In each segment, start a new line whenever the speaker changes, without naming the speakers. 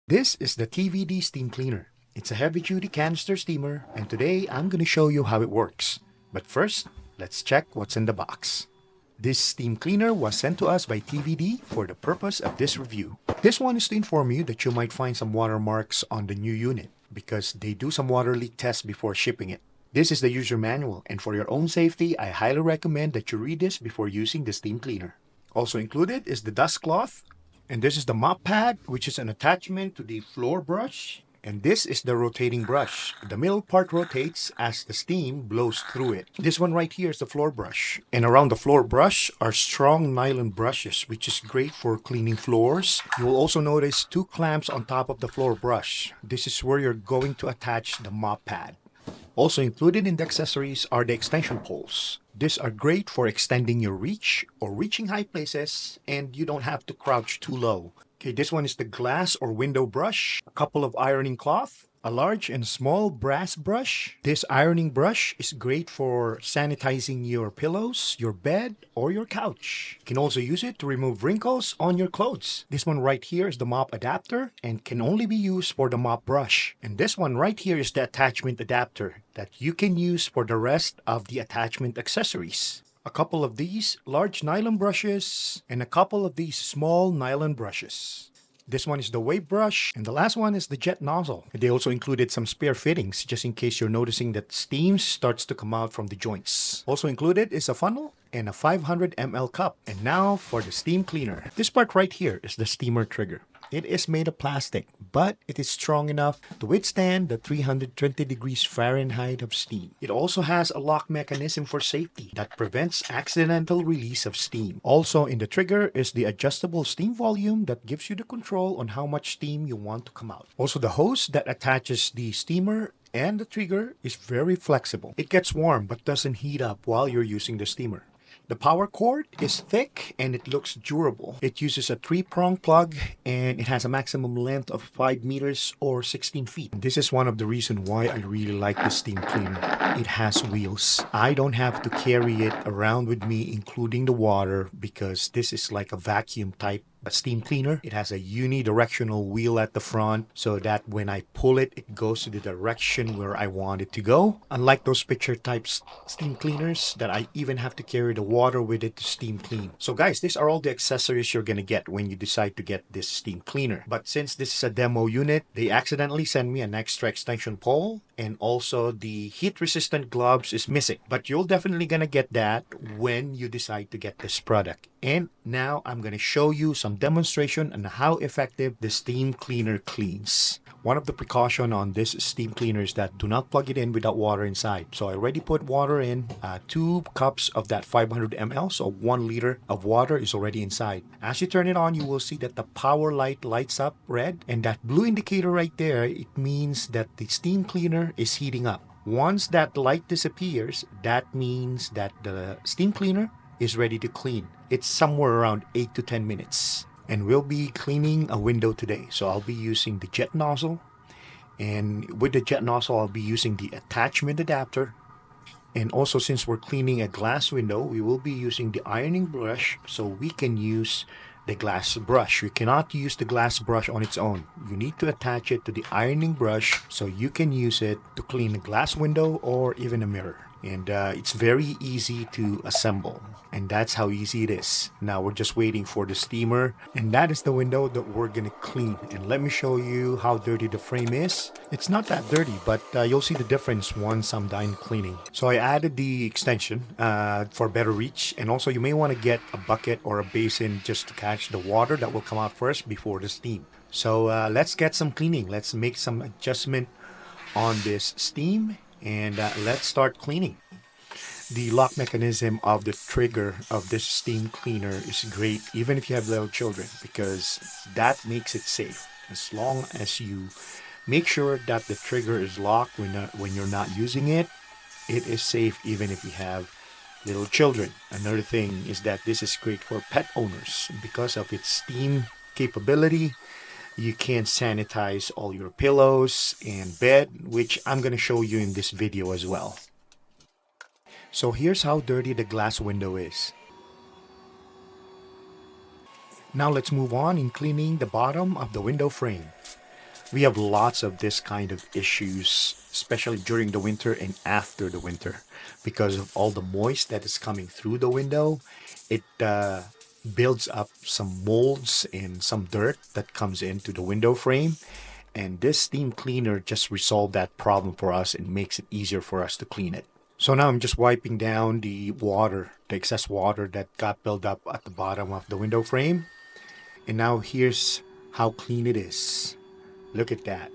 This is the TVD steam cleaner. It's a heavy-duty canister steamer, and today I'm going to show you how it works. But first, let's check what's in the box. This steam cleaner was sent to us by TVD for the purpose of this review. This one is to inform you that you might find some watermarks on the new unit because they do some water leak tests before shipping it. This is the user manual, and for your own safety, I highly recommend that you read this before using the steam cleaner. Also included is the dust cloth, and this is the mop pad, which is an attachment to the floor brush. And this is the rotating brush. The middle part rotates as the steam blows through it. This one right here is the floor brush. And around the floor brush are strong nylon brushes, which is great for cleaning floors. You will also notice two clamps on top of the floor brush. This is where you're going to attach the mop pad. Also included in the accessories are the extension poles. These are great for extending your reach or reaching high places, and you don't have to crouch too low. Okay, this one is the glass or window brush, a couple of ironing cloth, a large and small brass brush. This ironing brush is great for sanitizing your pillows, your bed, or your couch. You can also use it to remove wrinkles on your clothes. This one right here is the mop adapter and can only be used for the mop brush. And this one right here is the attachment adapter that you can use for the rest of the attachment accessories. A couple of these large nylon brushes and a couple of these small nylon brushes. This one is the wave brush, and the last one is the jet nozzle. They also included some spare fittings, just in case you're noticing that steam starts to come out from the joints. Also included is a funnel and a 500 ml cup. And now for the steam cleaner. This part right here is the steamer trigger. It is made of plastic, but it is strong enough to withstand the 320 degrees Fahrenheit of steam. It also has a lock mechanism for safety that prevents accidental release of steam. Also in the trigger is the adjustable steam volume that gives you the control on how much steam you want to come out. Also the hose that attaches the steamer and the trigger is very flexible. It gets warm but doesn't heat up while you're using the steamer. The power cord is thick and it looks durable. It uses a 3-prong plug and it has a maximum length of 5 meters or 16 feet. This is one of the reasons why I really like this steam cleaner. It has wheels. I don't have to carry it around with me, including the water, because this is like a vacuum type steam cleaner. It has a unidirectional wheel at the front so that when I pull it, it goes to the direction where I want it to go. Unlike those picture type steam cleaners that I even have to carry the water with it to steam clean. So guys, these are all the accessories you're gonna get when you decide to get this steam cleaner. But since this is a demo unit, they accidentally sent me an extra extension pole, and also the heat resistant gloves is missing. But you're definitely gonna get that when you decide to get this product. And now I'm gonna show you some demonstration on how effective the steam cleaner cleans. One of the precautions on this steam cleaner is that do not plug it in without water inside. So I already put water in, 2 cups of that 500 ml, so 1 liter of water is already inside. As you turn it on, you will see that the power light lights up red, and that blue indicator right there, it means that the steam cleaner is heating up. Once that light disappears, that means that the steam cleaner is ready to clean. It's somewhere around 8 to 10 minutes. And we'll be cleaning a window today. So I'll be using the jet nozzle. And with the jet nozzle, I'll be using the attachment adapter. And also, since we're cleaning a glass window, we will be using the ironing brush so we can use the glass brush. You cannot use the glass brush on its own. You need to attach it to the ironing brush so you can use it to clean a glass window or even a mirror. And it's very easy to assemble, and that's how easy it is. Now we're just waiting for the steamer, and that is the window that we're gonna clean. And let me show you how dirty the frame is. It's not that dirty, but you'll see the difference once I'm done cleaning. So I added the extension for better reach, and also you may want to get a bucket or a basin just to catch the water that will come out first before the steam. So let's get some cleaning. Let's make some adjustment on this steam, and let's start cleaning. The lock mechanism of the trigger of this steam cleaner is great even if you have little children, because that makes it safe. As long as you make sure that the trigger is locked when you're not using it, it is safe even if you have little children. Another thing is that this is great for pet owners because of its steam capability. You can sanitize all your pillows and bed, which I'm going to show you in this video as well. So here's how dirty the glass window is. Now let's move on in cleaning the bottom of the window frame. We have lots of this kind of issues, especially during the winter and after the winter, because of all the moist that is coming through the window. It builds up some molds and some dirt that comes into the window frame. And this steam cleaner just resolved that problem for us and makes it easier for us to clean it. So now I'm just wiping down the water, the excess water that got built up at the bottom of the window frame. And now here's how clean it is. Look at that.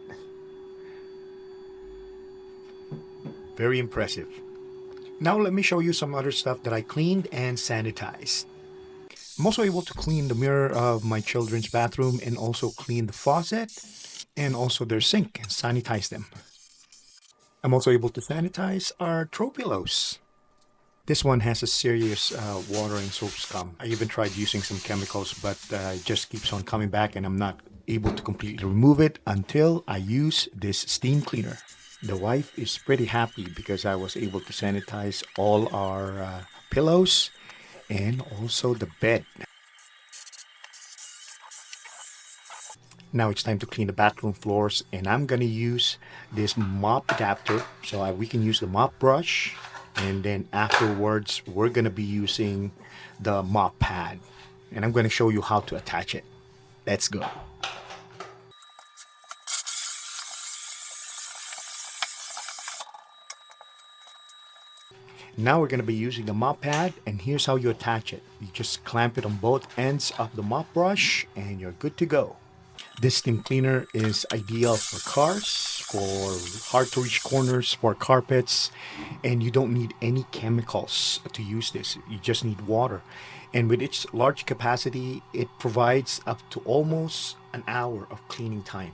Very impressive. Now let me show you some other stuff that I cleaned and sanitized. I'm also able to clean the mirror of my children's bathroom and also clean the faucet and also their sink and sanitize them. I'm also able to sanitize our throw pillows. This one has a serious water and soap scum. I even tried using some chemicals, but it just keeps on coming back and I'm not able to completely remove it until I use this steam cleaner. The wife is pretty happy because I was able to sanitize all our pillows and also the bed. Now it's time to clean the bathroom floors, and I'm gonna use this mop adapter so we can use the mop brush, and then afterwards we're gonna be using the mop pad, and I'm gonna show you how to attach it. Let's go. Now we're going to be using the mop pad, and here's how you attach it. You just clamp it on both ends of the mop brush and you're good to go. This steam cleaner is ideal for cars, for hard to reach corners, for carpets, and you don't need any chemicals to use this. You just need water. And with its large capacity, it provides up to almost an hour of cleaning time.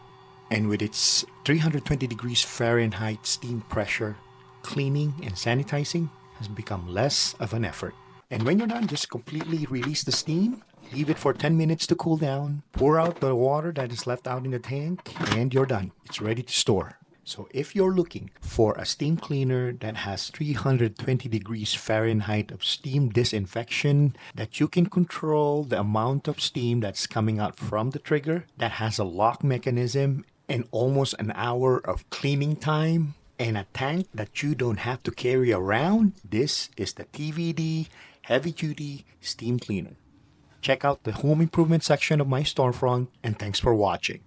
And with its 320 degrees Fahrenheit steam pressure, cleaning and sanitizing has become less of an effort. And when you're done, just completely release the steam, leave it for 10 minutes to cool down, pour out the water that is left out in the tank, and you're done. It's ready to store. So if you're looking for a steam cleaner that has 320 degrees Fahrenheit of steam disinfection, that you can control the amount of steam that's coming out from the trigger, that has a lock mechanism, and almost an hour of cleaning time, and a tank that you don't have to carry around, this is the TVD Heavy Duty Steam Cleaner. Check out the home improvement section of my storefront, and thanks for watching.